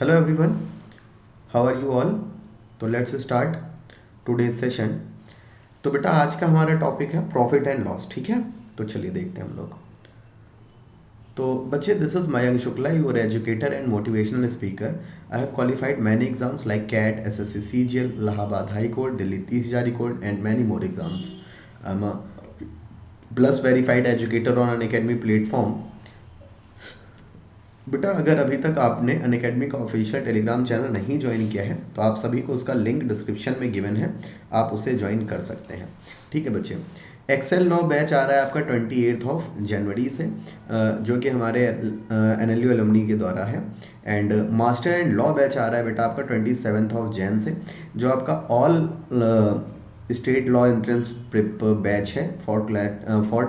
Hello everyone, how are you all? तो let's start today session. तो बेटा आज का हमारा टॉपिक है प्रॉफिट एंड लॉस, ठीक है। तो चलिए देखते हैं हम लोग। तो बच्चे, this is Mayank Shukla, your educator and motivational speaker. I have qualified many exams like CAT, SSC, CGL, Allahabad high court, Delhi 30,000 court and many more exams. I am plus verified educator on Unacademy platform. बेटा अगर अभी तक आपने Unacademy का official telegram channel नहीं join किया है तो आप सभी को उसका लिंक डिस्क्रिप्शन में गिवन है, आप उसे ज्वाइन कर सकते हैं। ठीक है बच्चे, एक्सेल लॉ बैच आ रहा है आपका 28 जनवरी से, जो कि हमारे एनएलयू एलुमनी के द्वारा है। And master and law batch आ रहा है बेटा आपका 27 जैन से, जो आपका all state law entrance prep batch है फॉर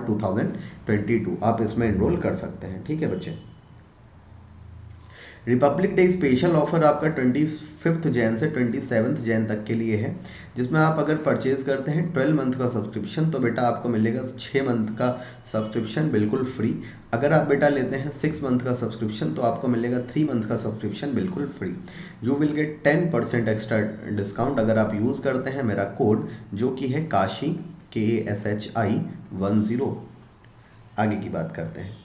2022। आप इसमें इनरोल कर सकते हैं। ठीक है बच्चे, रिपब्लिक डे स्पेशल ऑफर आपका 25 जैन से 27 जैन तक के लिए है, जिसमें आप अगर परचेज करते हैं 12 मंथ का सब्सक्रिप्शन तो बेटा आपको मिलेगा 6 मंथ का सब्सक्रिप्शन बिल्कुल फ्री। अगर आप बेटा लेते हैं 6 मंथ का सब्सक्रिप्शन तो आपको मिलेगा 3 मंथ का सब्सक्रिप्शन बिल्कुल free. You will get 10% extra discount अगर आप यूज़ करते हैं मेरा कोड, जो कि है काशी KASHI 10। आगे की बात करते हैं,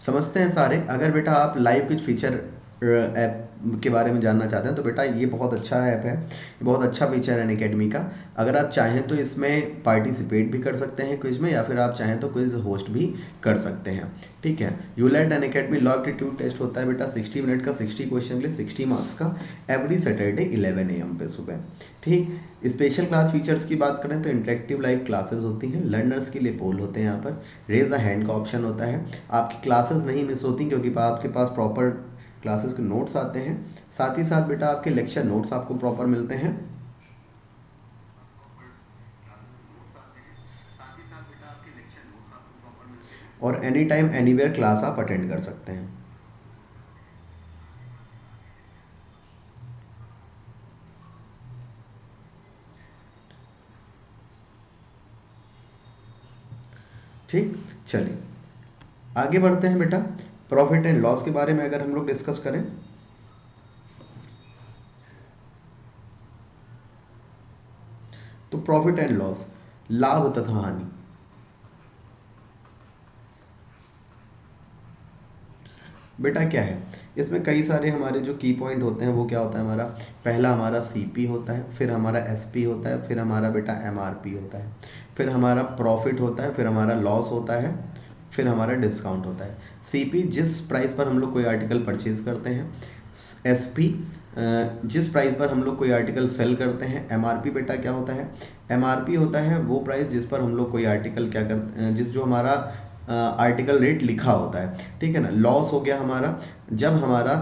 समझते हैं सारे। अगर बेटा आप लाइव कुछ फीचर ऐप के बारे में जानना चाहते हैं तो बेटा ये बहुत अच्छा ऐप है, ये बहुत अच्छा फीचर है अनअकैडमी का। अगर आप चाहें तो इसमें पार्टिसिपेट भी कर सकते हैं क्विज में, या फिर आप चाहें तो क्विज होस्ट भी कर सकते हैं। ठीक है, यूलेट अनअकैडमी लॉ एप्टीट्यूड टेस्ट होता है बेटा 60 मिनट का, 60 क्वेश्चन के लिए 60 मार्क्स का, एवरी सैटरडे 11 AM पे सुबह। ठीक, स्पेशल क्लास फीचर्स की बात करें तो इंटरेक्टिव लाइव क्लासेस होती हैं, लर्नर्स के लिए पोल होते हैं, यहाँ पर रेज अ हैंड का ऑप्शन होता है। आपकी क्लासेस नहीं मिस होती क्योंकि आपके पास प्रॉपर क्लासेस के नोट्स आते हैं। साथ ही साथ बेटा आपके लेक्चर नोट्स आपको प्रॉपर मिलते हैं। और एनी टाइम एनीवेयर क्लास आप अटेंड कर सकते हैं। ठीक, चलिए आगे बढ़ते हैं बेटा। प्रॉफिट एंड लॉस के बारे में अगर हम लोग डिस्कस करें तो प्रॉफिट एंड लॉस, लाभ तथा हानि। बेटा क्या है, इसमें कई सारे हमारे जो की पॉइंट होते हैं वो क्या होता है हमारा, पहला हमारा सीपी होता है, फिर हमारा एसपी होता है, फिर हमारा बेटा एमआरपी होता है, फिर हमारा प्रॉफिट होता है, फिर हमारा लॉस होता है, फिर हमारा डिस्काउंट होता है। सीपी जिस प्राइस पर हम लोग कोई आर्टिकल परचेज करते हैं, एसपी जिस प्राइस पर हम लोग कोई आर्टिकल सेल करते हैं, एमआरपी बेटा क्या होता है, एमआरपी होता है वो प्राइस जिस पर हम लोग कोई आर्टिकल क्या करते, जिस जो हमारा आर्टिकल रेट लिखा होता है। ठीक है ना। लॉस हो गया हमारा जब हमारा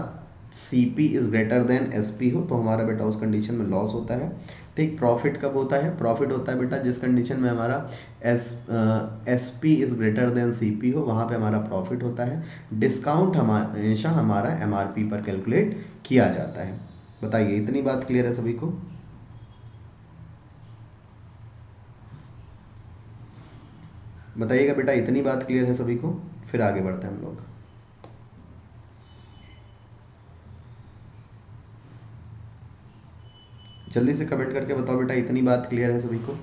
C P is greater than S P हो तो हमारा बेटा उस कंडीशन में लॉस होता है। ठीक, प्रॉफिट कब होता है, प्रॉफिट होता है बेटा जिस कंडीशन में हमारा S P is greater than C P हो, वहाँ पे हमारा प्रॉफिट होता है। डिस्काउंट हमेशा हमारा एम आर पी पर कैलकुलेट किया जाता है। बताइए, इतनी बात क्लियर है सभी को? बताइएगा बेटा, इतनी बात क्लियर है सभी को? फिर आगे बढ़ते हैं हम लोग। जल्दी से कमेंट करके बताओ बेटा, इतनी बात क्लियर है सभी को?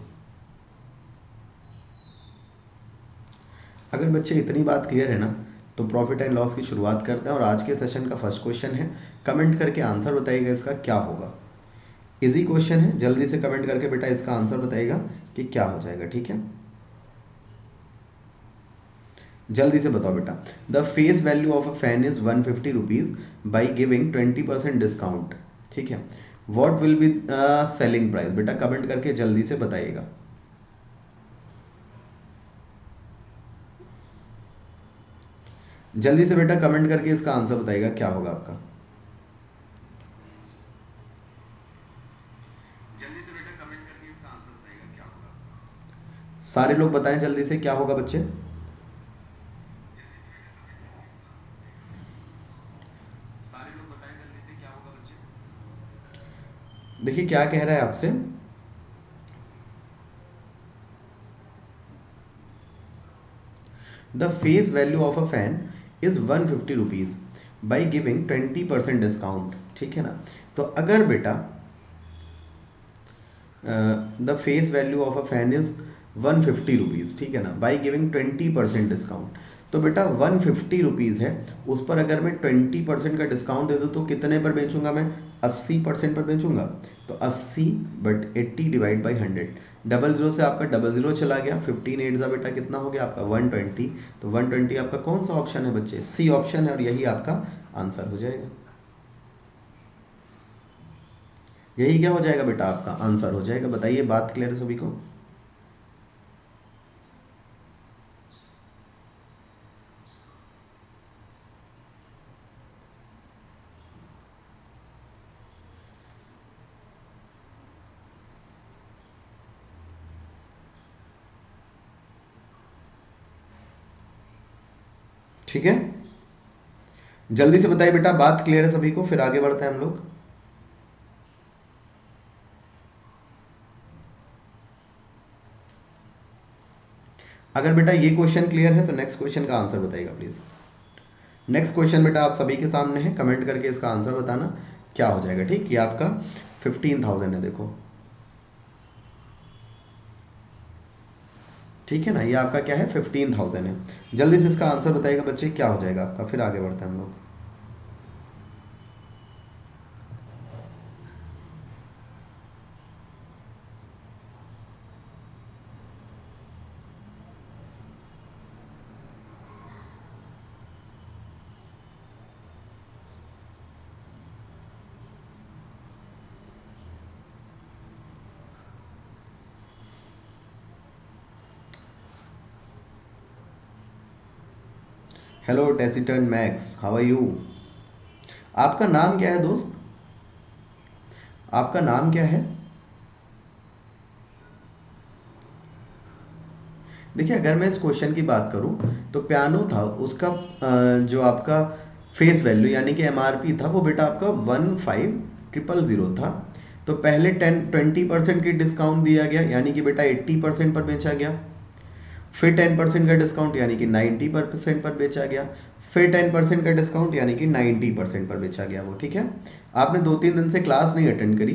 अगर बच्चे इतनी बात क्लियर है ना तो प्रॉफिट एंड लॉस की शुरुआत करते हैं। और आज के सेशन का फर्स्ट क्वेश्चन है, कमेंट करके आंसर बताइएगा इसका क्या होगा। इजी क्वेश्चन है, जल्दी से कमेंट करके बेटा इसका आंसर बताइएगा कि क्या हो जाएगा। ठीक है, जल्दी से बताओ बेटा। The face value of a fan is 150 rupees by giving 20% discount. ठीक है, what will be selling price, बेटा कमेंट करके जल्दी से बताइएगा। जल्दी से बेटा कमेंट करके इसका आंसर बताइएगा क्या होगा आपका। जल्दी से बेटा कमेंट करके इसका आंसर बताइएगा क्या होगा। सारे लोग बताएं जल्दी से क्या होगा बच्चे। सारे लोग बताएं जल्दी से क्या होगा बच्चे। देखिए क्या कह रहा है आपसे, the face value of a fan is 150 rupees by giving 20% discount, ठीक है ना। तो अगर बेटा the face value of a fan is 150 rupees, ठीक है ना, बाई गिविंग 20% डिस्काउंट, तो बेटा 150 रुपीज़ है, उस पर अगर मैं 20% का डिस्काउंट दे दूँ तो कितने पर बेचूंगा मैं, 80% पर बेचूंगा। तो 80/80 डिवाइड बाई 100, डबल जीरो से आपका डबल जीरो चला गया, 15 8 बेटा कितना हो गया आपका 120। तो 120 आपका कौन सा ऑप्शन है बच्चे, सी ऑप्शन है, और यही आपका आंसर हो जाएगा। यही क्या हो जाएगा बेटा, आपका आंसर हो जाएगा। बताइए, बात क्लियर है सभी को। ठीक है, जल्दी से बताइए बेटा, बात क्लियर है सभी को, फिर आगे बढ़ते हैं हम लोग। अगर बेटा ये क्वेश्चन क्लियर है तो नेक्स्ट क्वेश्चन का आंसर बताइएगा प्लीज। नेक्स्ट क्वेश्चन बेटा आप सभी के सामने है, कमेंट करके इसका आंसर बताना क्या हो जाएगा। ठीक, ये आपका 15,000 है, देखो, ठीक है ना, ये आपका क्या है 15,000 है। जल्दी से इसका आंसर बताइएगा बच्चे, क्या हो जाएगा आपका, फिर आगे बढ़ते हैं हम लोग। हेलो टेसिटन मैक्स, हाउ आर यू। आपका नाम क्या है दोस्त, आपका नाम क्या है। देखिए, अगर मैं इस क्वेश्चन की बात करूं तो पियानो था, उसका जो आपका फेस वैल्यू यानी कि एमआरपी था वो बेटा आपका 15,000 था। तो पहले 20% की डिस्काउंट दिया गया, यानी कि बेटा 80% पर बेचा गया। फिर 10% का डिस्काउंट यानी कि 90% पर बेचा गया। फिर 10% का डिस्काउंट यानी कि 90% पर बेचा गया वो, ठीक है। आपने 2-3 दिन से क्लास नहीं अटेंड करी,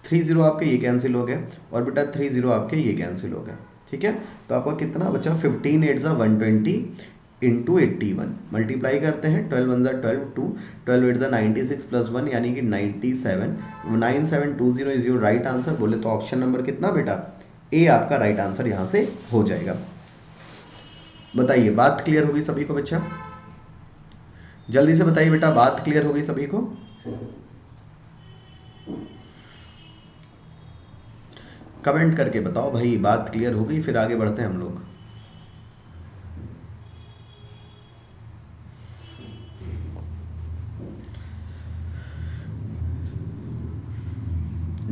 30 आपके ये कैंसिल हो गए, और बेटा 30 आपके ये कैंसिल हो गए, ठीक है। तो आपका कितना बचा, 15 8 120 इंटू 81, मल्टीप्लाई करते हैं, 12 1 12 2, 12 8 96 प्लस 1 यानी कि 97, 9720 इज योर राइट आंसर। बोले तो ऑप्शन नंबर कितना बेटा, ए आपका राइट आंसर यहाँ से हो जाएगा। बताइए, बात क्लियर होगी सभी को बच्चा, जल्दी से बताइए बेटा, बात क्लियर होगी सभी को। कमेंट करके बताओ भाई, बात क्लियर होगी, फिर आगे बढ़ते हैं हम लोग।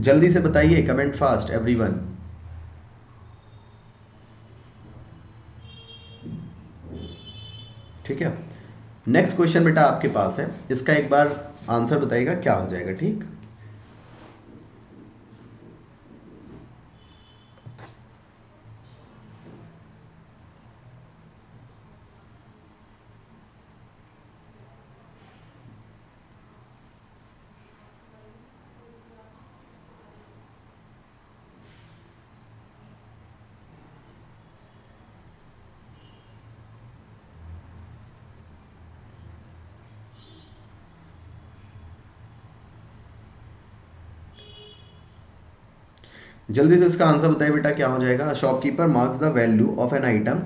जल्दी से बताइए, कमेंट फास्ट एवरीवन। ठीक है, नेक्स्ट क्वेश्चन बेटा आपके पास है, इसका एक बार आंसर बताइएगा क्या हो जाएगा। ठीक, जल्दी से इसका आंसर बताइए बेटा, क्या हो जाएगा। Shopkeeper marks the value of an item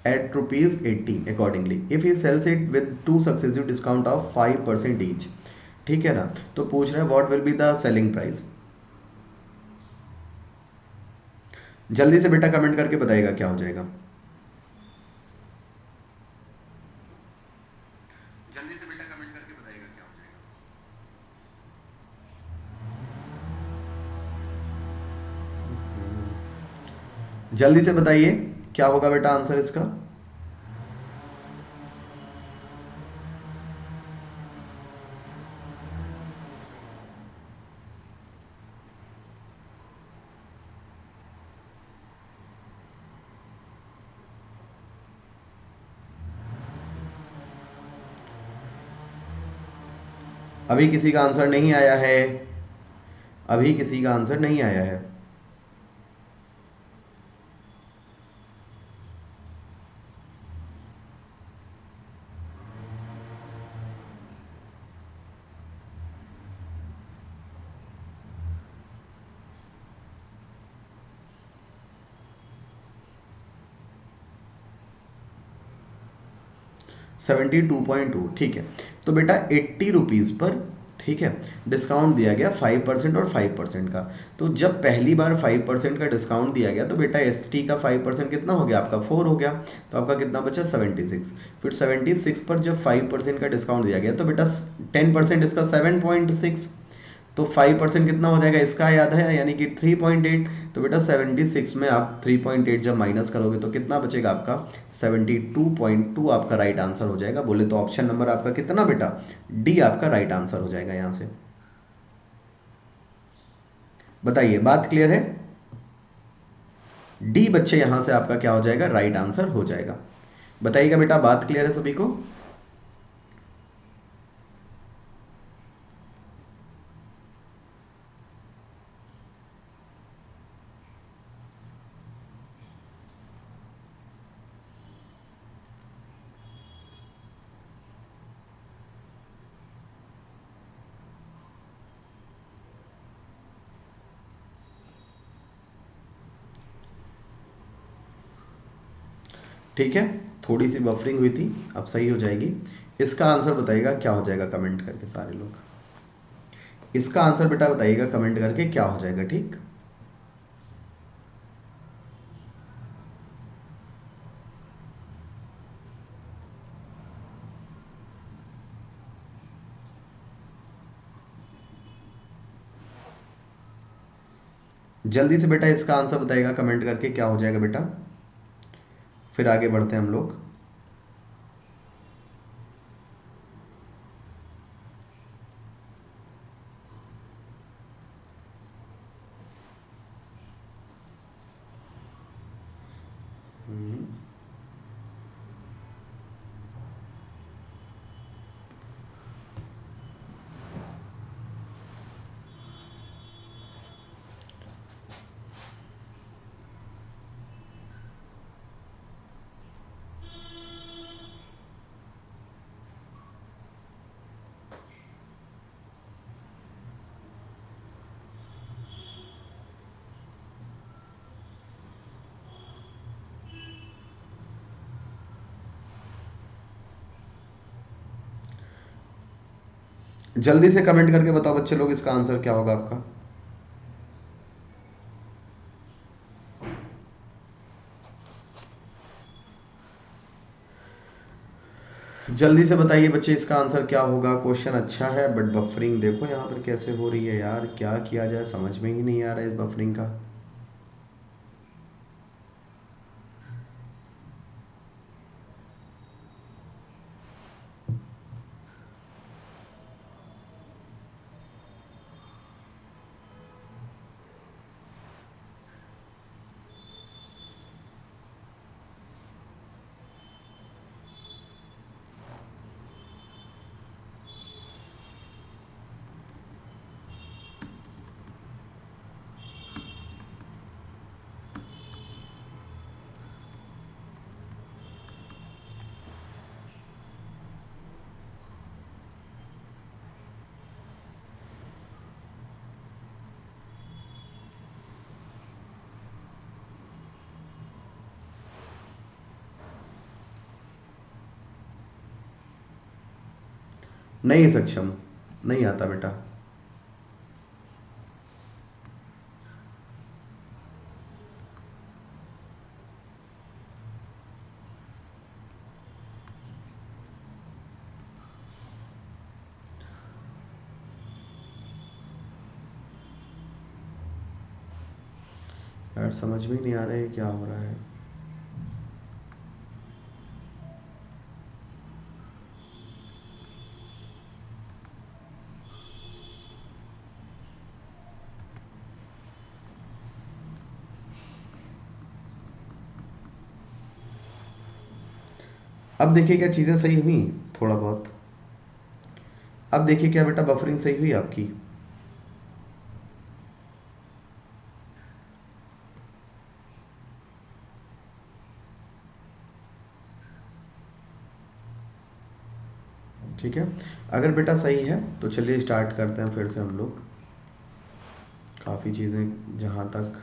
at ₹80 accordingly if he sells it with 2 successive discount of 5% each, ठीक है ना। तो पूछ रहे हैं what will be the selling price. जल्दी से बेटा कमेंट करके बताइएगा क्या हो जाएगा। जल्दी से बेटा कमेंट करके बताइएगा क्या हो जाएगा। जल्दी से बताइए क्या होगा बेटा आंसर इसका। अभी किसी का आंसर नहीं आया है? अभी किसी का आंसर नहीं आया है? 72.2, ठीक है। तो बेटा 80 रुपीज़ पर, ठीक है, डिस्काउंट दिया गया 5% और 5% का। तो जब पहली बार 5% का डिस्काउंट दिया गया तो बेटा एस टी का 5% कितना हो गया आपका? 4 हो गया। तो आपका कितना बचा? 76। फिर 76 पर जब 5% का डिस्काउंट दिया गया तो बेटा 10% इसका 7.6। तो 5% कितना हो जाएगा इसका याद है, यानी कि 3.8। तो बेटा 76 में आप 3.8 जब माइनस करोगे तो कितना बचेगा आपका? 72.2 आपका राइट आंसर हो जाएगा। बोले तो ऑप्शन नंबर आपका कितना बेटा? डी आपका राइट आंसर हो जाएगा यहाँ से। बताइए, बात क्लियर है? डी बच्चे यहाँ से आपका क्या हो जाएगा? राइट आंसर हो जाएगा। बताइएगा बेटा, बात क्लियर है सभी को? ठीक है, थोड़ी सी बफरिंग हुई थी, अब सही हो जाएगी। इसका आंसर बताइएगा क्या हो जाएगा कमेंट करके सारे लोग। इसका आंसर बेटा बताइएगा कमेंट करके क्या हो जाएगा, ठीक? जल्दी से बेटा इसका आंसर बताइएगा कमेंट करके क्या हो जाएगा बेटा, फिर आगे बढ़ते हैं हम लोग। हम्म, जल्दी से कमेंट करके बताओ बच्चे लोग इसका आंसर क्या होगा आपका। जल्दी से बताइए बच्चे इसका आंसर क्या होगा। क्वेश्चन अच्छा है बट बफरिंग देखो यहाँ पर कैसे हो रही है यार, क्या किया जाए समझ में ही नहीं आ रहा है इस बफरिंग का। नहीं सक्षम, नहीं आता बेटा। यार समझ में ही नहीं आ रहा है क्या हो रहा है। अब देखिए क्या चीज़ें सही हुई थोड़ा बहुत। अब देखिए क्या बेटा बफरिंग सही हुई आपकी? ठीक है, अगर बेटा सही है तो चलिए स्टार्ट करते हैं फिर से हम लोग। काफ़ी चीज़ें जहाँ तक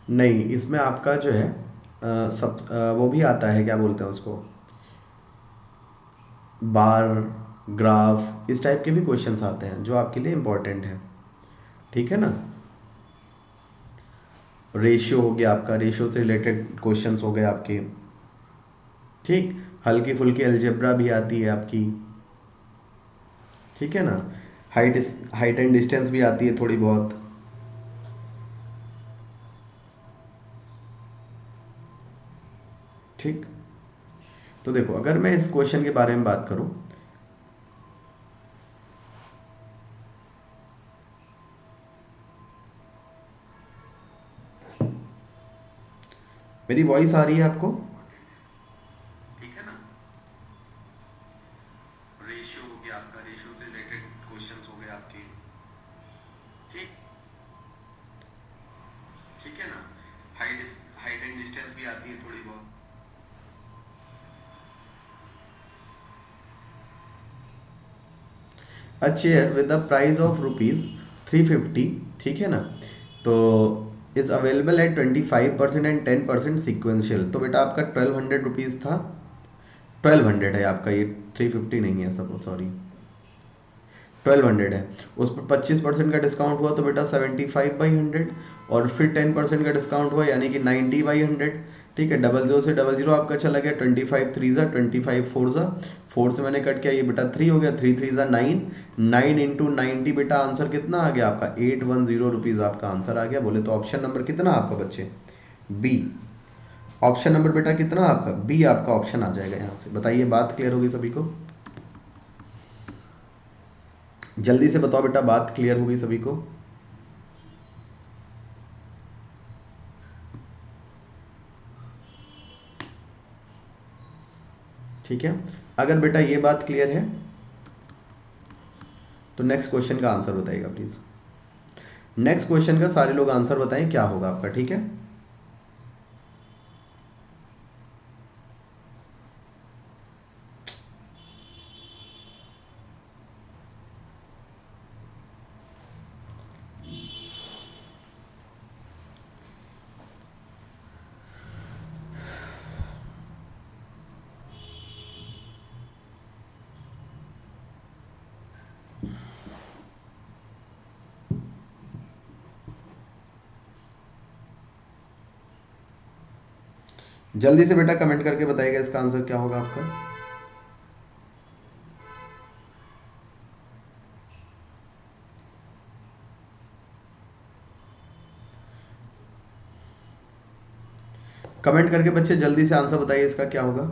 नहीं, इसमें आपका जो है वो भी आता है, क्या बोलते हैं उसको, बार, ग्राफ, इस टाइप के भी क्वेश्चंस आते हैं जो आपके लिए इम्पोर्टेंट है। ठीक है ना, रेशियो हो गया आपका, रेशियो से रिलेटेड क्वेश्चंस हो गए आपके। ठीक, हल्की फुल्की अलजेब्रा भी आती है आपकी। ठीक है ना, हाइट हाइट एंड डिस्टेंस भी आती है थोड़ी बहुत। ठीक, तो देखो अगर मैं इस क्वेश्चन के बारे में बात करूं, मेरी वॉइस आ रही है आपको? ठीक है ना, रेशियो हो गया आपका, रेशियो से रिलेटेड क्वेश्चंस हो गए आपके। ठीक, ठीक है ना, हाइट हाइट एंड डिस्टेंस भी आती है थोड़ी बहुत। A chair with the price of ₹350, ठीक है ना, तो is available at 25% and 10% sequential. तो बेटा आपका 1200 रुपीज़ था, 1200 है आपका, ये 350 नहीं है, सब सॉरी 1200 है। उस पर 25% का डिस्काउंट हुआ तो बेटा 75/100, और फिर 10% का डिस्काउंट हुआ यानी कि 90/100। ठीक है, 00 से 00 आपका चला गया, 25 3 ज़ा 25 4 ज़ा, 4 से मैंने कट किया, ये बेटा 3 हो गया, 3 3 ज़ा 9, 9 इंटू 90 बेटा आंसर कितना आ गया आपका, 810 रुपीज़ आपका आंसर आ गया। बोले तो ऑप्शन नंबर कितना आपका बच्चे, बी। ऑप्शन नंबर बेटा कितना आपका, बी आपका ऑप्शन आ जाएगा यहाँ से। बताइए बात क्लियर होगी सभी को? जल्दी से बताओ बेटा, बात क्लियर होगी सभी को? ठीक है, अगर बेटा ये बात क्लियर है तो नेक्स्ट क्वेश्चन का आंसर बताइएगा प्लीज। नेक्स्ट क्वेश्चन का सारे लोग आंसर बताएं क्या होगा आपका। ठीक है, जल्दी से बेटा कमेंट करके बताइएगा इसका आंसर क्या होगा आपका। कमेंट करके बच्चे जल्दी से आंसर बताइए इसका क्या होगा।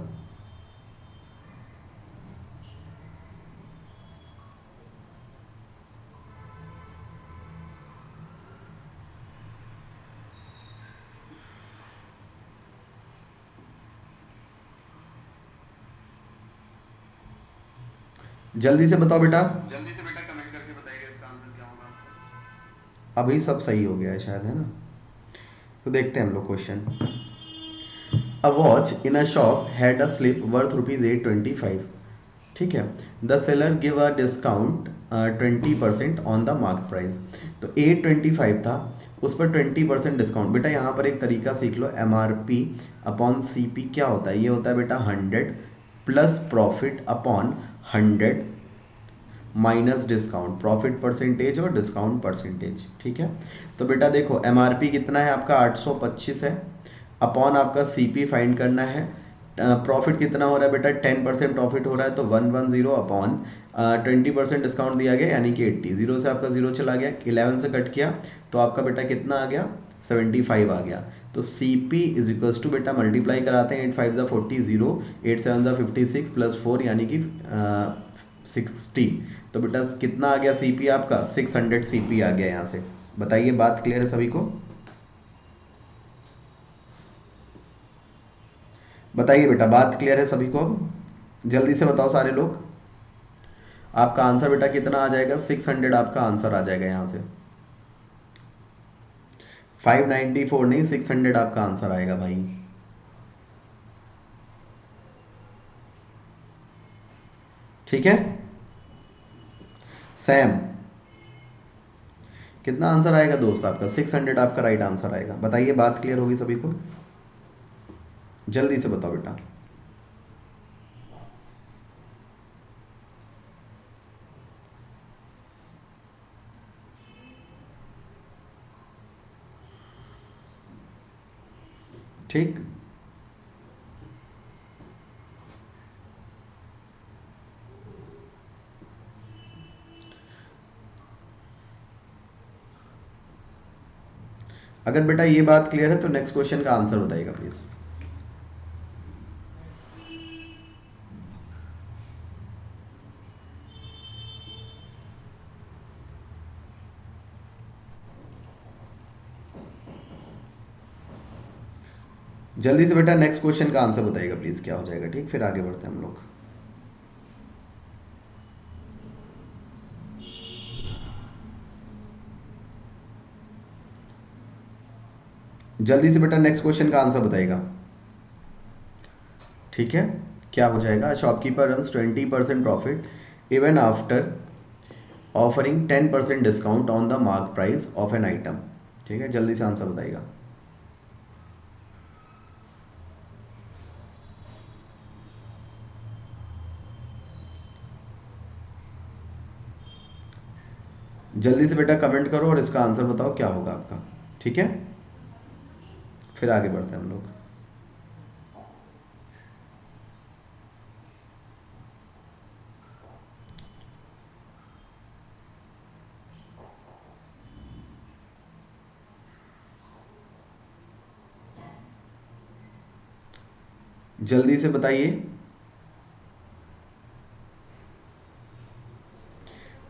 जल्दी से बताओ बेटा, जल्दी से बेटा कमेंट करके बताइएगा इसका आंसर क्या होगा आपका। अभी सब सही हो गया है शायद, है ना? तो देखते हैं हम लोग question. A watch in a shop had a slip worth ₹825। ठीक है, the seller give a discount 20% on the mark price. तो 825 था, उस पर 20% डिस्काउंट। बेटा यहाँ पर एक तरीका सीख लो, MRP अपॉन CP क्या होता है, ये होता है बेटा 100 plus profit upon 100 minus discount, profit percentage और डिस्काउंट परसेंटेज। ठीक है, तो बेटा देखो MRP कितना है आपका 825 है, अपॉन आपका CP फाइंड करना है। प्रॉफिट कितना हो रहा है बेटा, 10% प्रॉफिट हो रहा है तो 110 अपॉन 20% डिस्काउंट दिया गया यानी कि 80, जीरो से आपका जीरो चला गया, 11 से कट किया तो आपका बेटा कितना आ गया, 75 आ गया। तो C P is equals to बेटा मल्टीप्लाई कराते हैं, 8 5 = 40, 0 8 7 = 56 प्लस 4 यानी कि 60। तो बेटा कितना आ गया सी पी आपका, 600 सी पी आ गया यहाँ से। बताइए बात क्लियर है सभी को? बताइए बेटा बात क्लियर है सभी को? अब जल्दी से बताओ सारे लोग। आपका आंसर बेटा कितना आ जाएगा, 600 आपका आंसर आ जाएगा यहाँ से। 594 नहीं, 600 आपका आंसर आएगा भाई। ठीक है सैम, कितना आंसर आएगा दोस्त आपका? 600 आपका राइट आंसर आएगा। बताइए बात क्लियर होगी सभी को? जल्दी से बताओ बेटा। ठीक, अगर बेटा ये बात क्लियर है तो नेक्स्ट क्वेश्चन का आंसर बताइएगा प्लीज। जल्दी से बेटा नेक्स्ट क्वेश्चन का आंसर बताइएगा प्लीज, क्या हो जाएगा? ठीक, फिर आगे बढ़ते हैं हम लोग। जल्दी से बेटा नेक्स्ट क्वेश्चन का आंसर बताइएगा। ठीक है, क्या हो जाएगा? Shopkeeper runs 20% profit even after offering 10% discount on the mark price of an item. ठीक है, जल्दी से आंसर बताइएगा। जल्दी से बेटा कमेंट करो और इसका आंसर बताओ क्या होगा आपका। ठीक है, फिर आगे बढ़ते हैं हम लोग। जल्दी से बताइए।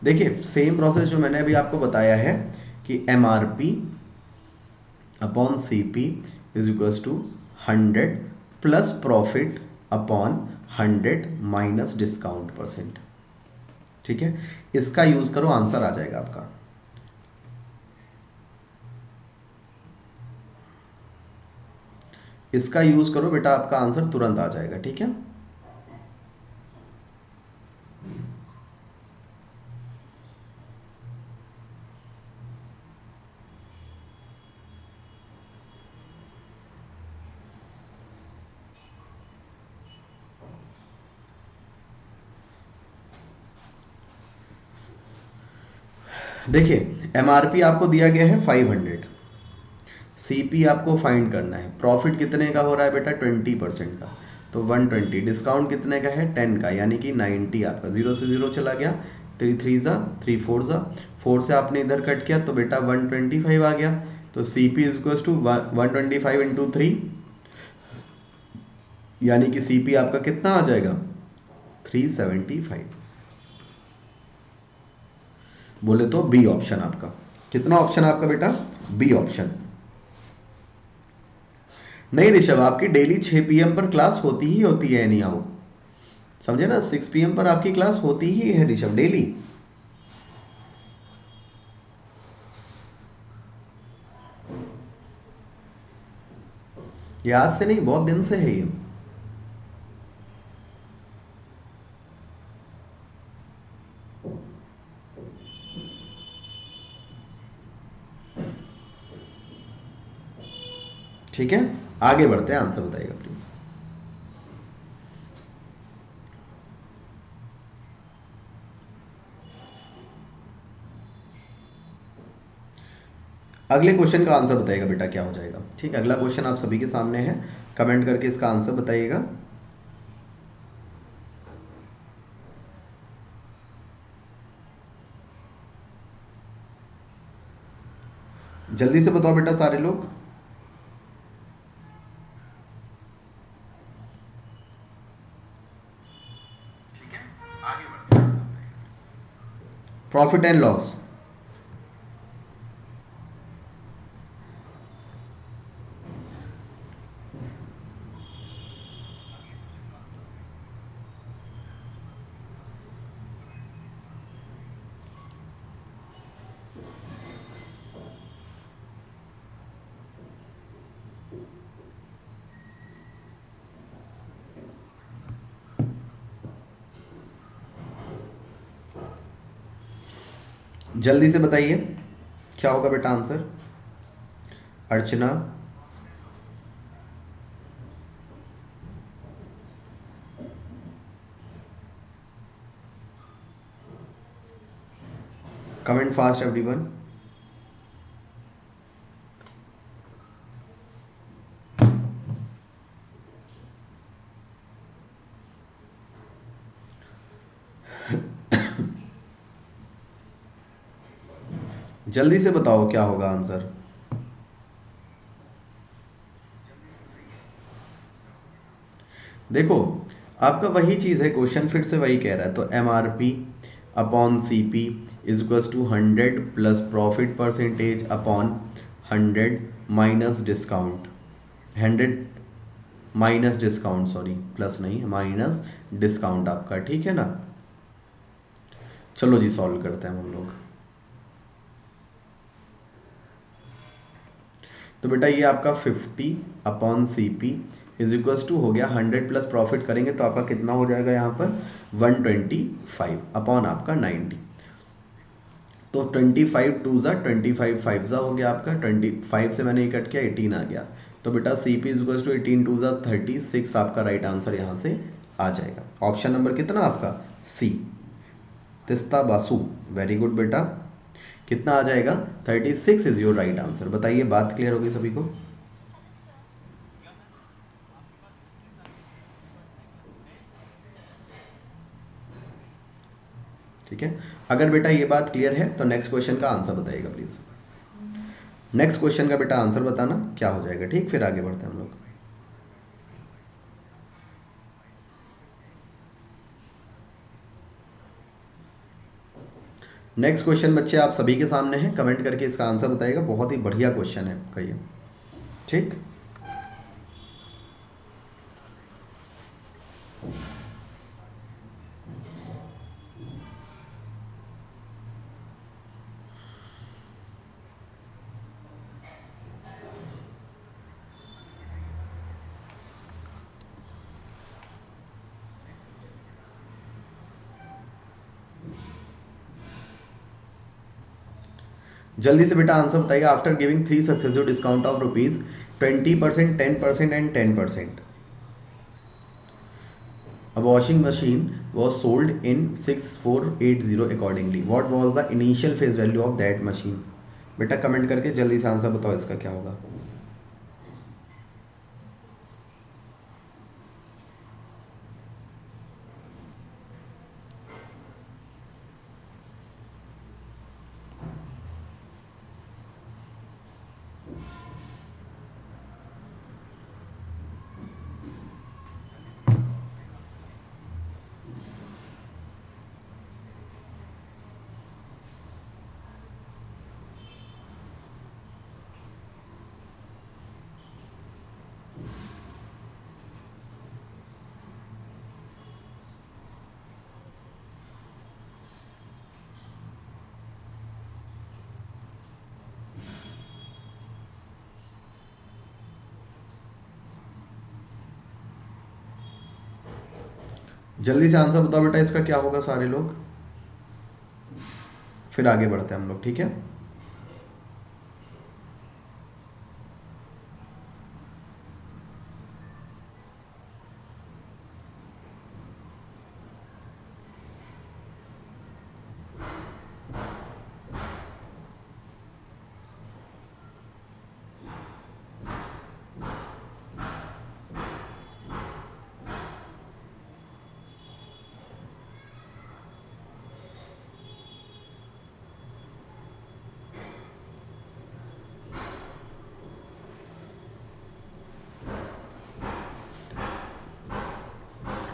देखिए सेम प्रोसेस जो मैंने अभी आपको बताया है कि M R P upon C P is equals to 100 plus profit upon 100 minus discount percent. ठीक है, इसका यूज करो, आंसर आ जाएगा आपका। इसका यूज करो बेटा, आपका आंसर तुरंत आ जाएगा। ठीक है, देखिए एमआरपी आपको दिया गया है 500, सीपी आपको फाइंड करना है। प्रॉफिट कितने का हो रहा है बेटा? 20% का, तो 120। डिस्काउंट कितने का है? 10 का, यानी कि 90 आपका। 0 से 0 चला गया, 3 3 ज़ा 3 4 ज़ा 4 से आपने इधर कट किया तो बेटा 125 आ गया। तो C P is equal to 125 into 3, यानी कि सी पी आपका कितना आ जाएगा? 375। बोले तो बी ऑप्शन आपका। कितना ऑप्शन आपका बेटा? B option. नहीं ऋषभ, आपकी डेली 6 PM पर क्लास होती ही होती है एनी हाउ, समझे ना? 6 PM पर आपकी क्लास होती ही है ऋषभ, डेली। ये आज से नहीं, बहुत दिन से है ये। ठीक है, आगे बढ़ते हैं, आंसर बताइएगा प्लीज। अगले क्वेश्चन का आंसर बताइएगा बेटा, क्या हो जाएगा? ठीक है, अगला क्वेश्चन आप सभी के सामने है, कमेंट करके इसका आंसर बताइएगा। जल्दी से बताओ बेटा सारे लोग। Profit and loss. जल्दी से बताइए क्या होगा बेटा आंसर। अर्चना, कमेंट फास्ट एवरीवन। जल्दी से बताओ क्या होगा आंसर। देखो आपका वही चीज़ है, क्वेश्चन फिर से वही कह रहा है, तो M R P upon C P is equals to 100 plus profit percentage upon 100 minus discount, 100 minus discount, sorry plus नहीं माइनस डिस्काउंट आपका, ठीक है ना। चलो जी सॉल्व करते हैं हम लोग। तो बेटा ये आपका 50 upon C P is equals to हो गया 100 प्लस प्रॉफिट करेंगे तो आपका कितना हो जाएगा यहाँ पर 125 अपॉन आपका 90। तो 25 टू ज़ा 25 फाइव ज़ा हो गया आपका 25 से मैंने ये कट किया 18 आ गया। तो बेटा C P is equals to 18 two ज़ा 36 आपका राइट आंसर यहाँ से आ जाएगा। ऑप्शन नंबर कितना आपका सी, तिस्ता बासु। वेरी गुड बेटा, कितना आ जाएगा 36 इज योर राइट आंसर। बताइए बात क्लियर होगी सभी को। ठीक है, अगर बेटा ये बात क्लियर है तो नेक्स्ट क्वेश्चन का आंसर बताइएगा प्लीज। नेक्स्ट क्वेश्चन का बेटा आंसर बताना क्या हो जाएगा, ठीक, फिर आगे बढ़ते हैं हम लोग। नेक्स्ट क्वेश्चन बच्चे आप सभी के सामने है, कमेंट करके इसका आंसर बताइएगा। बहुत ही बढ़िया क्वेश्चन है आपका ये, ठीक। जल्दी से बेटा आंसर बताइएगा। After giving 3 successive discount of rupees 20%, 10% and 10%, a washing machine was sold in 6480 accordingly, what was the initial face value of that machine। बेटा कमेंट करके जल्दी से आंसर बताओ इसका क्या होगा। जल्दी से आंसर बताओ बेटा इसका क्या होगा सारे लोग, फिर आगे बढ़ते हैं हम लोग, ठीक है।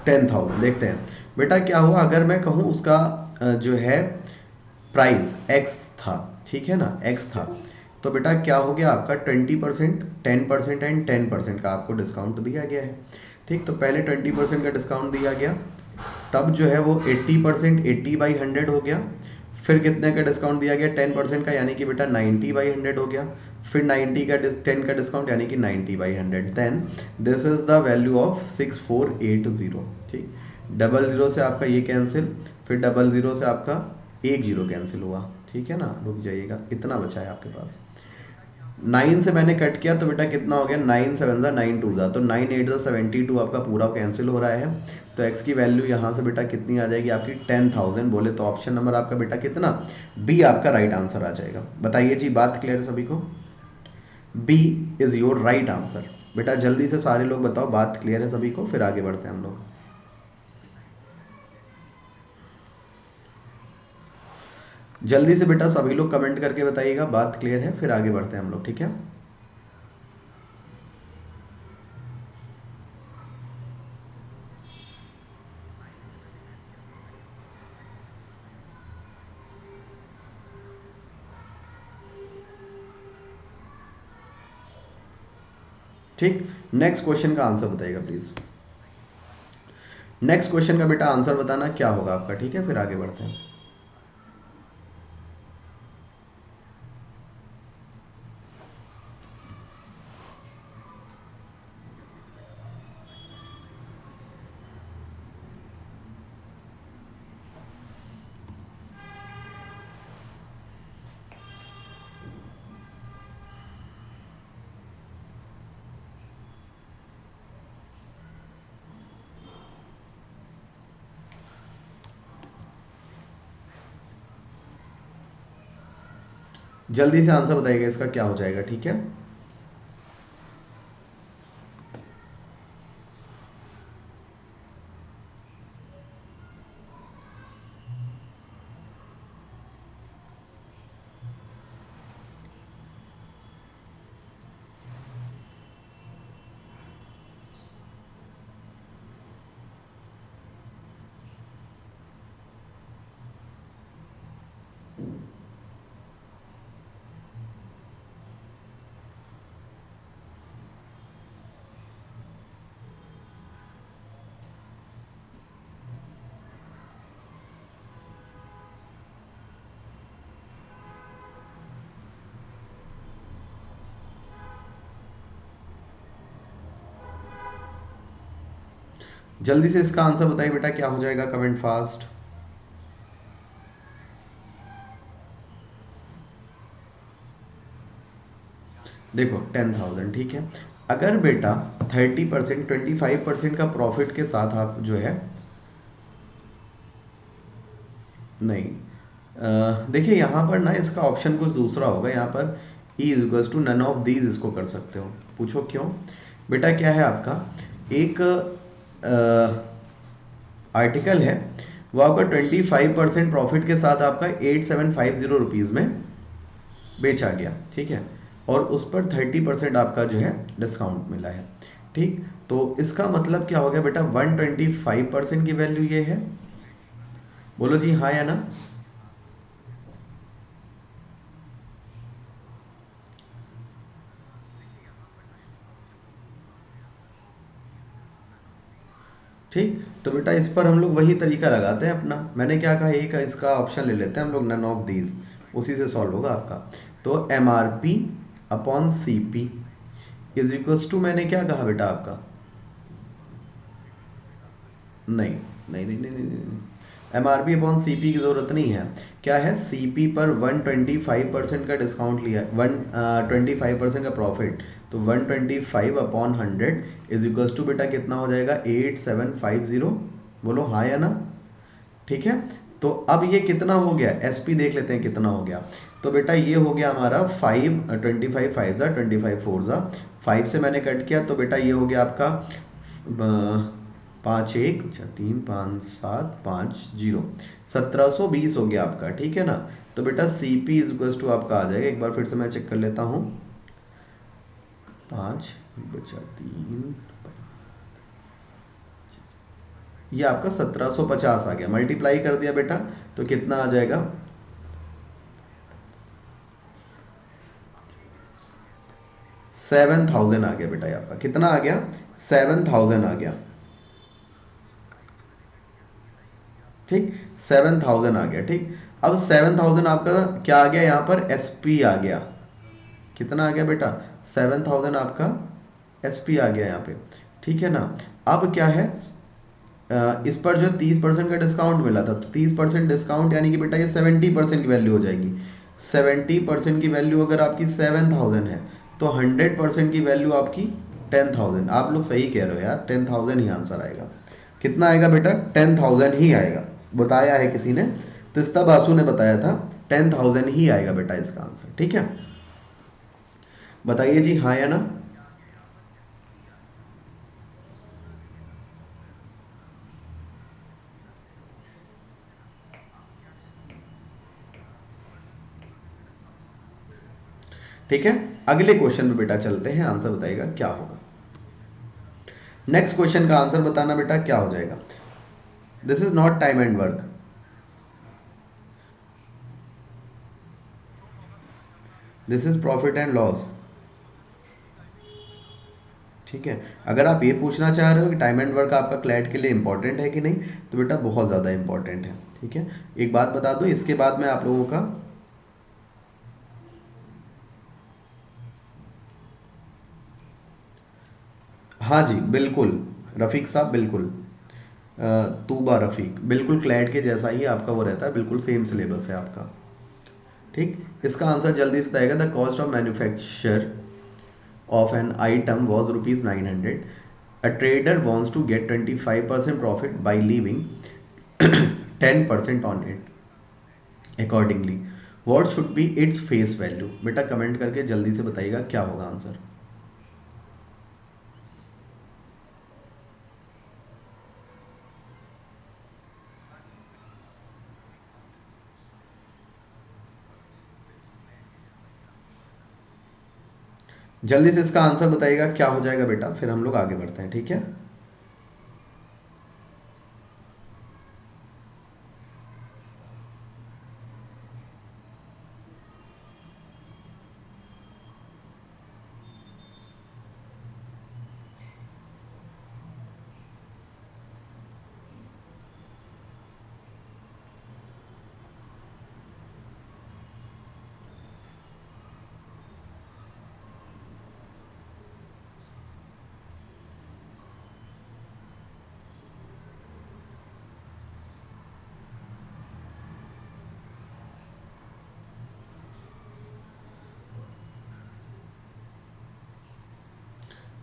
10,000 देखते हैं बेटा क्या हुआ। अगर मैं कहूँ उसका जो है प्राइस एक्स था, ठीक है ना, एक्स था, तो बेटा क्या हो गया आपका 20%, 10% एंड 10% का आपको डिस्काउंट दिया गया है। ठीक, तो पहले 20% का डिस्काउंट दिया गया, तब जो है वो 80%, 80/100 हो गया। फिर कितने का डिस्काउंट दिया गया 10% का, यानी कि बेटा 90/100 हो गया। फिर 90 का 10 का डिस्काउंट यानी कि 90/100। Then this is the value of 6480। ठीक, 00 से आपका ये कैंसिल, फिर 00 से आपका 10 कैंसिल हुआ, ठीक है ना, रुक जाइएगा, इतना बचा है आपके पास। 9 से मैंने कट किया तो बेटा कितना हो गया, 9 7 ज़ा 9 2 ज़ा, तो 9 8 ज़ा 72 आपका पूरा कैंसिल हो रहा है। तो x की वैल्यू यहाँ से बेटा कितनी आ जाएगी आपकी 10,000 बोले तो ऑप्शन नंबर आपका बेटा कितना, बी आपका राइट आंसर आ जाएगा। बताइए जी, बात क्लियर है सभी को, B is your right answer. बेटा जल्दी से सारे लोग बताओ, बात क्लियर है सभी को, फिर आगे बढ़ते हैं हम लोग। जल्दी से बेटा सभी लोग कमेंट करके बताइएगा बात क्लियर है, फिर आगे बढ़ते हैं हम लोग, ठीक है। ठीक, नेक्स्ट क्वेश्चन का आंसर बताइएगा प्लीज। नेक्स्ट क्वेश्चन का बेटा आंसर बताना क्या होगा आपका, ठीक है, फिर आगे बढ़ते हैं। जल्दी से आंसर बताइएगा इसका क्या हो जाएगा, ठीक है। जल्दी से इसका आंसर बताइए बेटा क्या हो जाएगा, कमेंट फास्ट। देखो 10,000, ठीक है। अगर बेटा 30%, 25% का प्रॉफिट के साथ आप जो है, नहीं, देखिए यहाँ पर ना इसका ऑप्शन कुछ दूसरा होगा, यहाँ पर E is equals to none of these इसको कर सकते हो। पूछो क्यों बेटा, क्या है आपका एक आर्टिकल है, वो आपका 25% प्रॉफिट के साथ आपका 8750 रुपीज़ में बेचा गया, ठीक है, और उस पर 30% आपका जो है डिस्काउंट मिला है। ठीक, तो इसका मतलब क्या हो गया बेटा, 125% की वैल्यू ये है, बोलो जी हाँ या ना। ठीक, तो बेटा इस पर हम लोग वही तरीका लगाते हैं अपना, मैंने क्या कहा, एक इसका ऑप्शन ले लेते हैं हम लोग, नन ऑफ दीज, उसी से सॉल्व होगा आपका। तो M R P upon C P is equals to, मैंने क्या कहा बेटा आपका, नहीं नहीं नहीं नहीं नहीं, नहीं। M R P upon C P की ज़रूरत नहीं है, क्या है, सी पी पर 125% का डिस्काउंट लिया है, 125% का प्रॉफिट, तो 125/100 इज इक्वल्स टू बेटा कितना हो जाएगा 8750, बोलो हाँ या ना। ठीक है, तो अब ये कितना हो गया, एस पी देख लेते हैं कितना हो गया। तो बेटा ये हो गया हमारा 25 5 ज़ा 25 4 ज़ा 5 से मैंने कट किया, तो बेटा ये हो गया आपका 5 1 3 5 7 5 0, 1720 हो गया आपका, ठीक है ना। तो बेटा C P is equals to आपका आ जाएगा, एक बार फिर से मैं चेक कर लेता हूँ, 5 बचा 3, ये आपका 1750 आ गया, मल्टीप्लाई कर दिया बेटा तो कितना आ जाएगा 7000 आ गया बेटा, ये आपका कितना आ गया, 7000 आ गया, ठीक, 7000 आ गया, ठीक। अब 7000 आपका क्या आ गया यहाँ पर, एसपी आ गया, कितना आ गया बेटा, 7000 आपका एसपी आ गया यहाँ पे, ठीक है ना। अब क्या है, इस पर जो 30% का डिस्काउंट मिला था, तो 30% डिस्काउंट यानी कि बेटा ये 70% की वैल्यू हो जाएगी। 70% की वैल्यू अगर आपकी 7000 है, तो 100% की वैल्यू आपकी 10000। आप लोग सही कह रहे हो यार, 10000 ही आंसर आएगा। कितना आएगा बेटा, 10000 ही आएगा, बताया है किसी ने, तिस्ता बासु ने बताया था, 10000 ही आएगा बेटा इसका आंसर, ठीक है। बताइए जी, हाँ या ना। ठीक है, अगले क्वेश्चन पे बेटा चलते हैं, आंसर बताइएगा क्या होगा। नेक्स्ट क्वेश्चन का आंसर बताना बेटा क्या हो जाएगा। This is not time and work, this is profit and loss, ठीक है। अगर आप ये पूछना चाह रहे हो कि टाइम एंड वर्क आपका क्लैट के लिए इंपॉर्टेंट है कि नहीं, तो बेटा बहुत ज़्यादा इंपॉर्टेंट है, ठीक है। एक बात बता दूं, इसके बाद मैं आप लोगों का, हाँ जी बिल्कुल, रफ़ीक साहब बिल्कुल, तूबा रफ़ीक, बिल्कुल क्लैट के जैसा ही आपका वो रहता है, बिल्कुल सेम सिलेबस है आपका, ठीक। इसका आंसर जल्दी से बताएगा। The cost of manufacture of an item was rupees 900. A trader wants to get 25% profit by leaving 10% on it. Accordingly, what should be its face value? बेटा कमेंट करके जल्दी से बताइएगा क्या होगा आंसर। जल्दी से इसका आंसर बताइएगा क्या हो जाएगा बेटा, फिर हम लोग आगे बढ़ते हैं, ठीक है।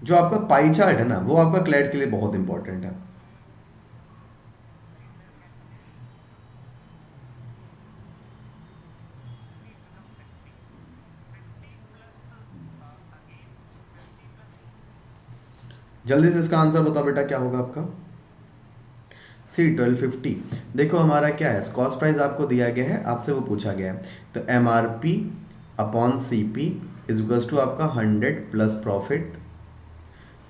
जो आपका पाई चार्ट है ना, वो आपका क्लैट के लिए बहुत इंपॉर्टेंट है। जल्दी से इसका आंसर बताओ बेटा क्या होगा आपका। सी 1250। देखो हमारा क्या है, कॉस्ट प्राइस आपको दिया गया है, आपसे वो पूछा गया है, तो M R P upon C P is equals to आपका 100 plus profit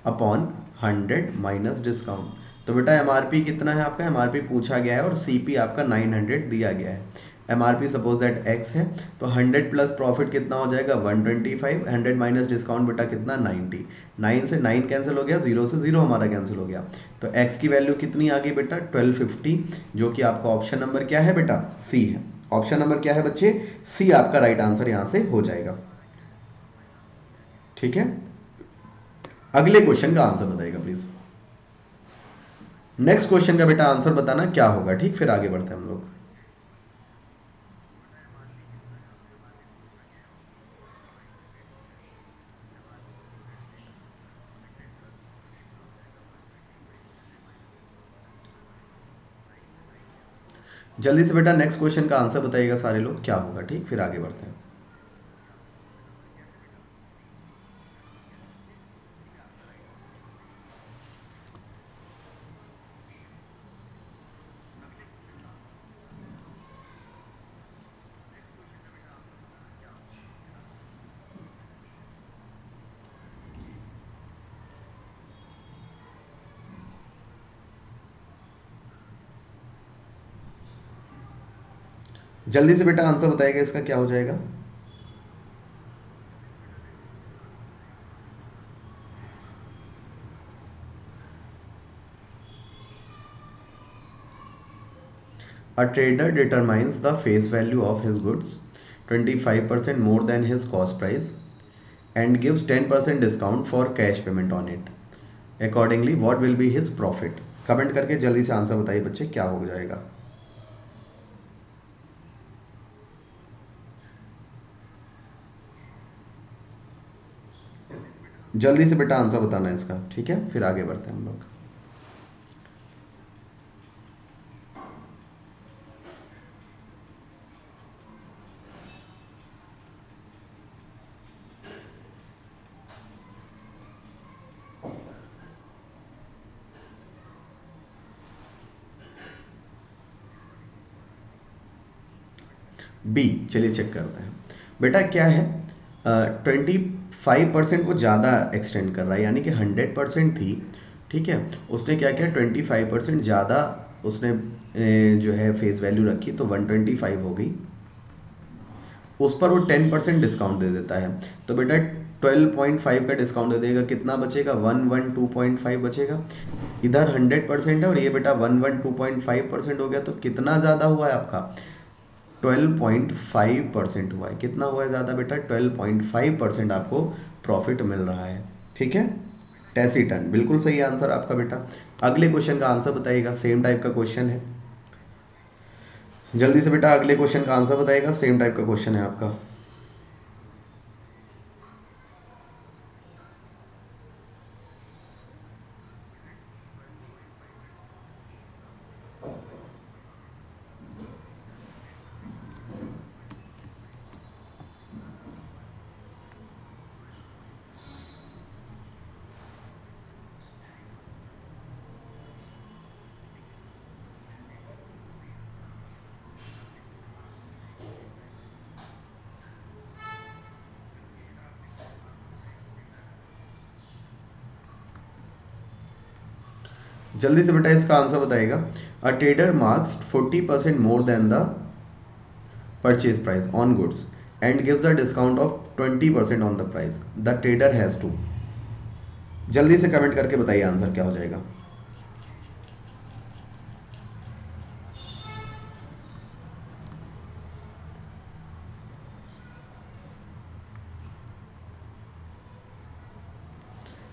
upon 100 minus discount. तो बेटा एम आर पी कितना है आपका, एम आर पी पूछा गया है और सी पी आपका 900 दिया गया है। M R P suppose that X है, तो 100 प्लस प्रॉफिट कितना हो जाएगा 125, 100 माइनस डिस्काउंट बेटा कितना 90, 9 से 9 कैंसिल हो गया, 0 से 0 हमारा कैंसिल हो गया, तो x की वैल्यू कितनी आ गई बेटा 1250, जो कि आपका ऑप्शन नंबर क्या है बेटा, सी है। ऑप्शन नंबर क्या है बच्चे, सी आपका राइट आंसर यहाँ से हो जाएगा, ठीक है। अगले क्वेश्चन का आंसर बताइएगा प्लीज। नेक्स्ट क्वेश्चन का बेटा आंसर बताना क्या होगा, ठीक, फिर आगे बढ़ते हैं हम लोग। जल्दी से बेटा नेक्स्ट क्वेश्चन का आंसर बताइएगा सारे लोग क्या होगा, ठीक, फिर आगे बढ़ते हैं। जल्दी से बेटा आंसर बताइएगा इसका क्या हो जाएगा। A trader determines the face value of his goods 25% more than his cost price and gives 10% discount for cash payment on it. Accordingly, what will be his profit? Comment करके जल्दी से आंसर बताइए बच्चे, क्या हो जाएगा? जल्दी से बेटा आंसर बताना है इसका, ठीक है, फिर आगे बढ़ते हैं हम लोग। बी, चलिए चेक करते हैं बेटा क्या है। 25% वो ज़्यादा एक्सटेंड कर रहा है, यानी कि 100% थी, ठीक है, उसने क्या किया 25% ज़्यादा उसने जो है फेस वैल्यू रखी, तो 125 हो गई, उस पर वो 10% डिस्काउंट दे देता है, तो बेटा 12.5 का डिस्काउंट दे देगा, कितना बचेगा 112.5 बचेगा। इधर 100% है और ये बेटा 112.5% हो गया, तो कितना ज़्यादा हुआ है आपका 12.5% हुआ है। कितना हुआ है ज़्यादा बेटा 12.5% आपको प्रॉफिट मिल रहा है, ठीक है। टैसीटन बिल्कुल सही आंसर आपका बेटा। अगले क्वेश्चन का आंसर बताइएगा, सेम टाइप का क्वेश्चन है, जल्दी से बेटा अगले क्वेश्चन का आंसर बताइएगा, सेम टाइप का क्वेश्चन है आपका। जल्दी से बेटा इसका आंसर बताइएगा। A trader marks 40% more than the purchase price on goods and gives a discount of 20% on the price, the trader has to. जल्दी से कमेंट करके बताइए आंसर क्या हो जाएगा।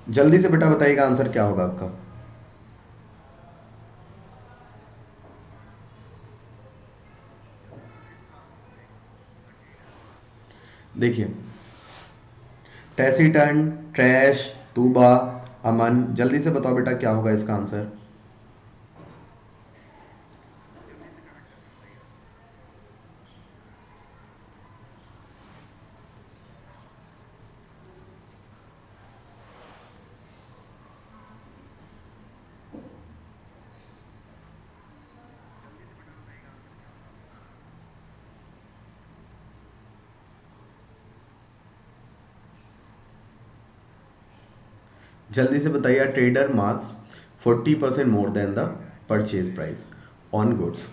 जल्दी से बेटा बताइएगा आंसर क्या होगा आपका। देखिए टैसीटन, ट्रैश, तूबा, अमन, जल्दी से बताओ बेटा क्या होगा इसका आंसर। जल्दी से बताइए। Trader marks 40% more than the purchase price on goods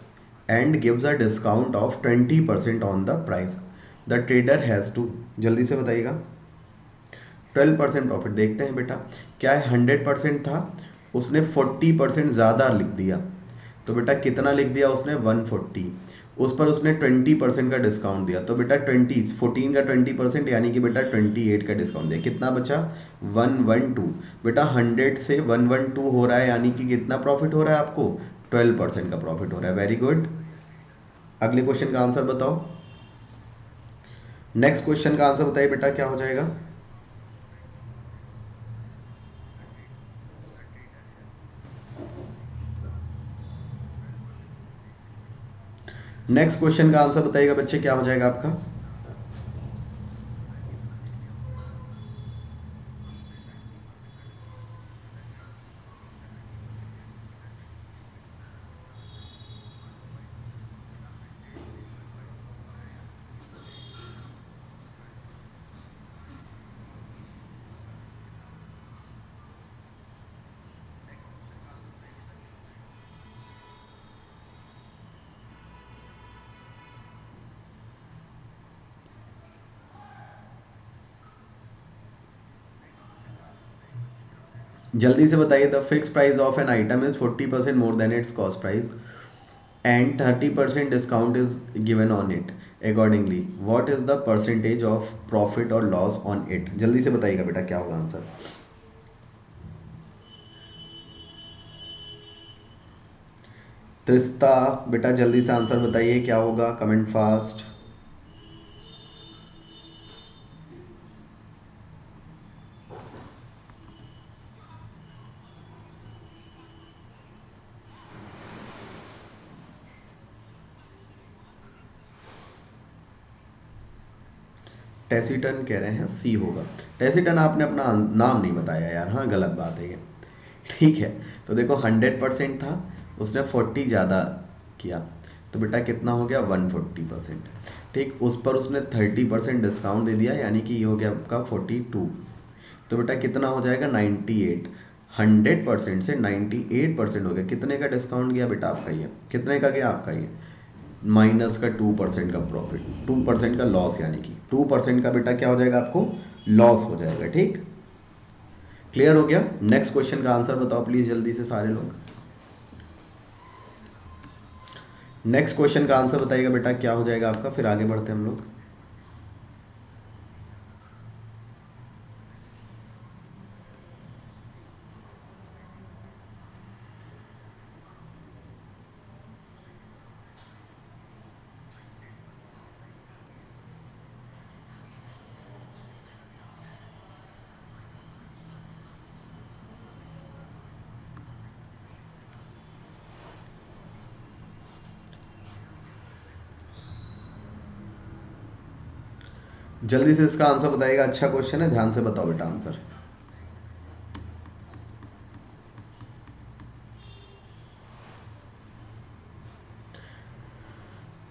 and gives a discount of 20% on the price, the trader has to. जल्दी से बताइएगा। 12% प्रॉफिट, देखते हैं बेटा क्या है, 100% था, उसने 40% ज़्यादा लिख दिया, तो बेटा कितना लिख दिया उसने 140, उस पर उसने 20% का डिस्काउंट दिया, तो बेटा 14 का 20%, यानी कि बेटा 28 का डिस्काउंट दिया, कितना बचा 112। बेटा 100 से 112 हो रहा है, यानी कि कितना प्रॉफिट हो रहा है आपको 12% का प्रॉफिट हो रहा है। Very good. अगले क्वेश्चन का आंसर बताओ। नेक्स्ट क्वेश्चन का आंसर बताइए बेटा क्या हो जाएगा। नेक्स्ट क्वेश्चन का आंसर बताइएगा बच्चे क्या हो जाएगा आपका। जल्दी से बताइए। The fix price of an item is 40% more then it's cost price and 30% discount is given on it accordingly what is the percentage of profit or loss on it? जल्दी से बताइएगा बेटा क्या होगा आंसर। त्रिस्ता बेटा जल्दी से आंसर बताइए क्या होगा, कमेंट फास्ट। टेसिटन कह रहे हैं सी होगा। टेसिटन आपने अपना नाम नहीं बताया यार, हाँ गलत बात है ये। ठीक है, तो देखो 100% था, उसने 40 ज़्यादा किया तो बेटा कितना हो गया 140%। ठीक, उस पर उसने 30% डिस्काउंट दे दिया यानी कि ये हो गया आपका 42। तो बेटा कितना हो जाएगा 98। 100% से 98% हो गया, कितने का डिस्काउंट गया बेटा आपका, ये कितने का गया आपका ये माइनस का 2% का प्रॉफिट, 2% का लॉस, यानी कि 2% का बेटा क्या हो जाएगा आपको लॉस हो जाएगा। ठीक, क्लियर हो गया। नेक्स्ट क्वेश्चन का आंसर बताओ प्लीज जल्दी से सारे लोग। नेक्स्ट क्वेश्चन का आंसर बताइएगा बेटा क्या हो जाएगा आपका, फिर आगे बढ़ते हैं हम लोग। जल्दी से इसका आंसर बताइएगा, अच्छा क्वेश्चन है, ध्यान से बताओ बेटा answer.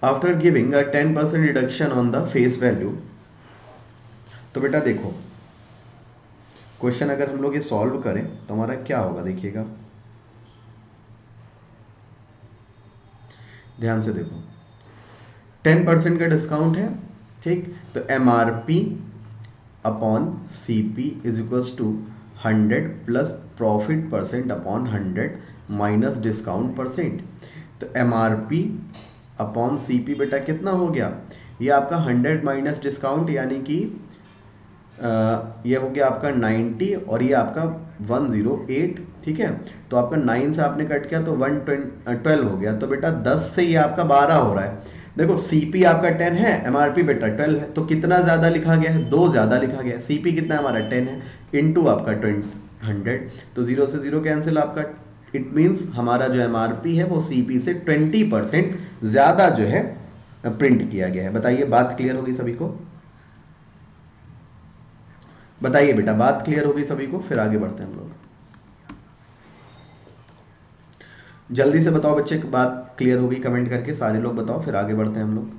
After giving a 10% reduction on the face value, तो बेटा देखो क्वेश्चन अगर हम लोग ये सॉल्व करें तो हमारा क्या होगा देखिएगा, ध्यान से देखो 10% का डिस्काउंट है। ठीक, तो M R P upon C P is equals to 100 plus profit percent upon 100 minus discount percent. तो M R P upon C P बेटा कितना हो गया, ये आपका 100 माइनस डिस्काउंट यानी कि ये हो गया आपका 90 और ये आपका 108। ठीक है, तो आपका 9 से आपने कट किया तो 112 हो गया, तो बेटा 10 से ये आपका 12 हो रहा है। देखो सीपी आपका 10 है, एमआरपी बेटा 12 है, तो कितना ज़्यादा लिखा गया है, 2 ज़्यादा लिखा गया है। सीपी कितना हमारा 10 है इनटू आपका 100, तो 0 से 0 कैंसिल आपका। इट मीन्स हमारा जो एमआरपी है वो सीपी से 20% ज़्यादा जो है प्रिंट किया गया है। बताइए बात क्लियर होगी सभी को, बताइए बेटा बात क्लियर होगी सभी को, फिर आगे बढ़ते हैं हम लोग। जल्दी से बताओ बच्चे बात क्लियर होगी, कमेंट करके सारे लोग बताओ, फिर आगे बढ़ते हैं हम लोग।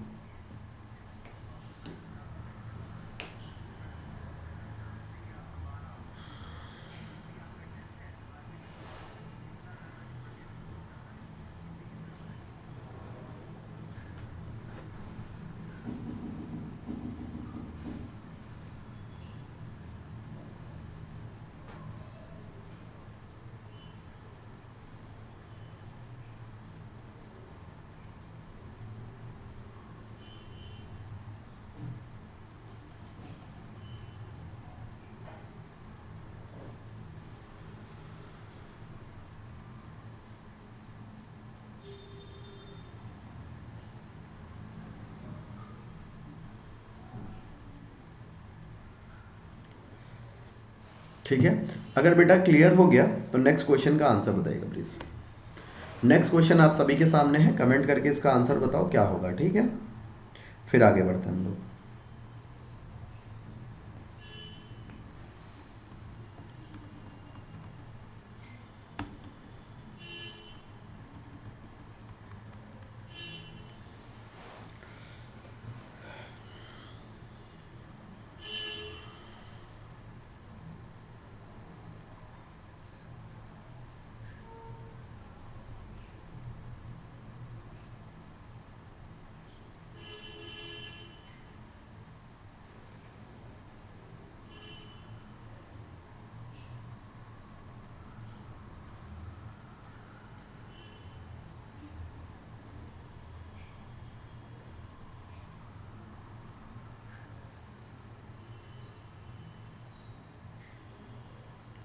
ठीक है, अगर बेटा क्लियर हो गया तो नेक्स्ट क्वेश्चन का आंसर बताइएगा प्लीज। नेक्स्ट क्वेश्चन आप सभी के सामने है, कमेंट करके इसका आंसर बताओ क्या होगा। ठीक है, फिर आगे बढ़ते हैं हम लोग।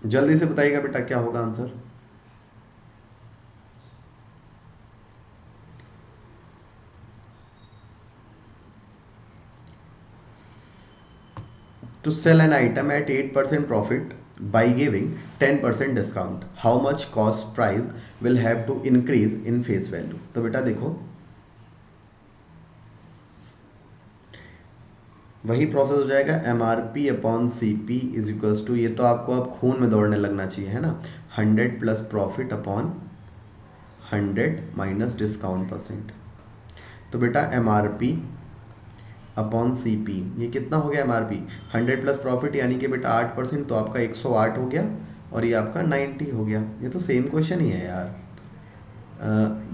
जल्दी से बताइएगा बेटा क्या होगा answer. To sell an item at 8% profit by giving 10% discount, how much cost price will have to increase in face value? तो बेटा देखो, वही प्रोसेस हो जाएगा, M R P upon C P is equals to, ये तो आपको अब खून में दौड़ने लगना चाहिए है ना, 100 plus profit upon 100 minus discount percent. तो बेटा M R P upon C P, ये कितना हो गया M R P, 100 plus profit यानी कि बेटा 8%, तो आपका 108 हो गया और ये आपका 90 हो गया। ये तो सेम क्वेश्चन ही है यार।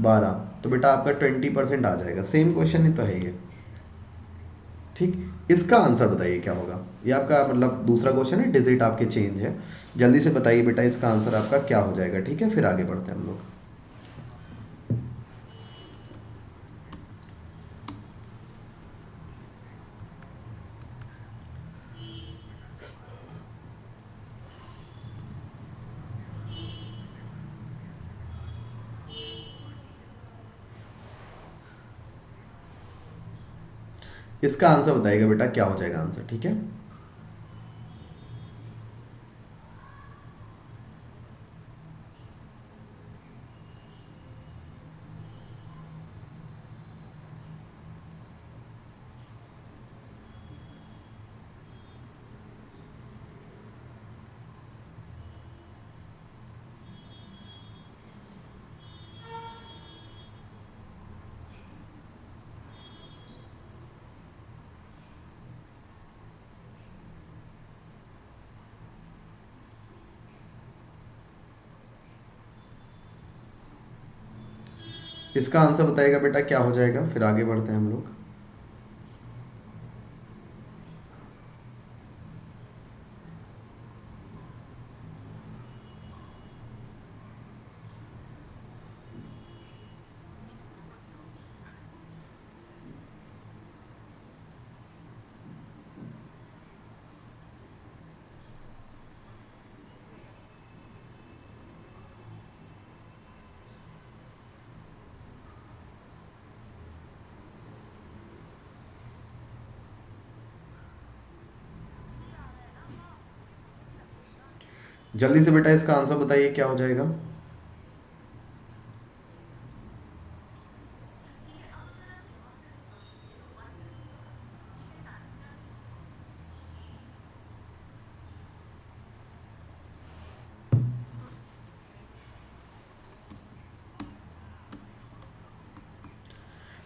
12, तो बेटा आपका 20% आ जाएगा, सेम क्वेश्चन ही तो है ये। ठीक, इसका आंसर बताइए क्या होगा। ये आपका मतलब दूसरा क्वेश्चन है, डिजिट आपके चेंज है। जल्दी से बताइए बेटा इसका आंसर आपका क्या हो जाएगा। ठीक है, फिर आगे बढ़ते हैं हम लोग। इसका आंसर बताइएगा बेटा क्या हो जाएगा आंसर। ठीक है, इसका आंसर बताइएगा बेटा क्या हो जाएगा, फिर आगे बढ़ते हैं हम लोग। जल्दी से बेटा इसका आंसर बताइए क्या हो जाएगा।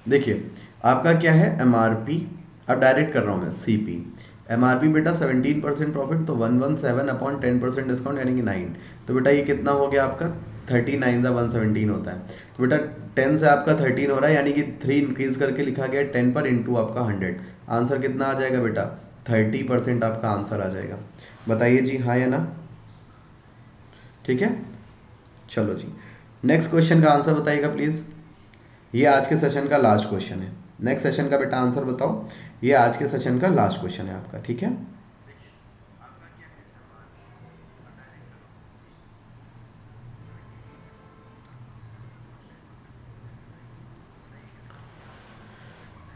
देखिए आपका क्या है एम आर पी, अब डायरेक्ट कर रहा हूँ मैं C P. M R P बेटा 17% प्रॉफिट, तो 117 अपॉन 10% डिस्काउंट यानी कि 9। तो बेटा ये कितना हो गया आपका, 39 117 होता है। तो बेटा 10 से आपका 13 हो रहा है, यानी कि 3 इंक्रीज करके लिखा गया 10 पर, इंटू आपका 100। आंसर कितना आ जाएगा बेटा, 30% आपका आंसर आ जाएगा। बताइए जी हाँ या ना। ठीक है, चलो जी नेक्स्ट क्वेश्चन का आंसर बताइएगा प्लीज़। ये आज के सेशन का लास्ट क्वेश्चन है। नेक्स्ट सेशन का बेटा आंसर बताओ, ये आज के सेशन का लास्ट क्वेश्चन है आपका। ठीक है,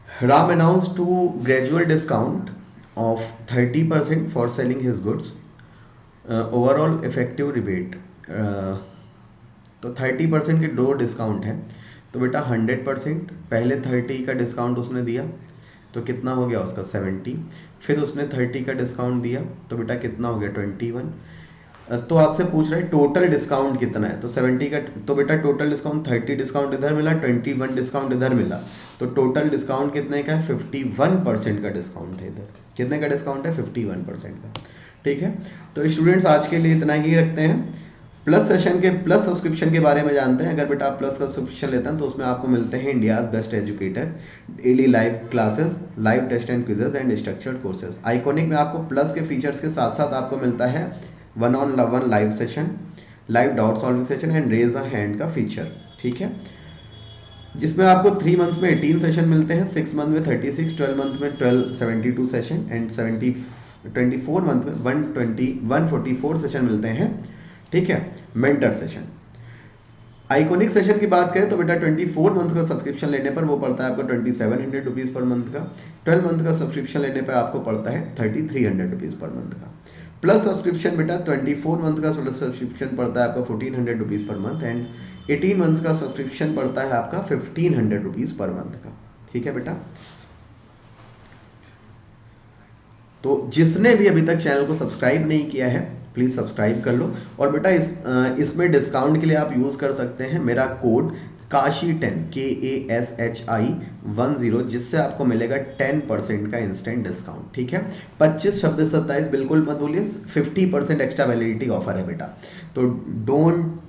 Ram announced to gradual discount of 30% for selling his goods. Overall effective rebate, तो 30% के दो डिस्काउंट है। तो बेटा 100%, पहले 30 का डिस्काउंट उसने दिया तो कितना हो गया उसका 70, फिर उसने 30 का डिस्काउंट दिया तो बेटा कितना हो गया 21। तो आपसे पूछ रहा है टोटल डिस्काउंट कितना है, तो 70 का, तो बेटा टोटल डिस्काउंट 30 डिस्काउंट इधर मिला, 21 डिस्काउंट इधर मिला, तो टोटल डिस्काउंट कितने का है, 51% का डिस्काउंट है इधर। कितने का डिस्काउंट है, 51% का। ठीक है, तो स्टूडेंट्स आज के लिए इतना ही रखते हैं। प्लस सेशन के, प्लस सब्सक्रिप्शन के बारे में जानते हैं। अगर बेटा आप प्लस सब्सक्रिप्शन लेते हैं तो उसमें आपको मिलते हैं India best educator, daily live classes, live test and quizzes and structured courses. Iconic में आपको प्लस के फीचर्स के साथ साथ आपको मिलता है 1-on-1 live session, live doubt solving session and raise a hand का फीचर। ठीक है, जिसमें आपको 3 मंथ्स में 18 सेशन मिलते हैं, 6 मंथ में 36, 12 मंथ में 12 72 सेशन एंड 24 मंथ में 144 सेशन मिलते हैं, ठीक है, मेंटर सेशन। आइकॉनिक सेशन की बात करें तो बेटा 24 मंथ का सब्सक्रिप्शन लेने पर वो पड़ता है आपको 2700 रुपीज़ पर मंथ का। 12 मंथ का सब्सक्रिप्शन लेने पर आपको पड़ता है 3300 रुपीज़ पर मंथ का। प्लस सब्सक्रिप्शन बेटा 24 मंथ का सब्सक्रिप्शन पड़ता है आपका 1400 rupees per month, and 18 months का सब्सक्रिप्शन पड़ता है आपका 1500 रुपीज़ पर मंथ का, ठीक है बेटा। तो जिसने भी अभी तक चैनल को सब्सक्राइब नहीं किया है प्लीज़ सब्सक्राइब कर लो। और बेटा इसमें डिस्काउंट के लिए आप यूज़ कर सकते हैं मेरा कोड KASHI10 KASHI10, जिससे आपको मिलेगा 10% का इंस्टेंट डिस्काउंट, ठीक है। 25, 26, 27 बिल्कुल मत भूलिए, 50% एक्स्ट्रा वैलिडिटी ऑफर है बेटा। तो डोंट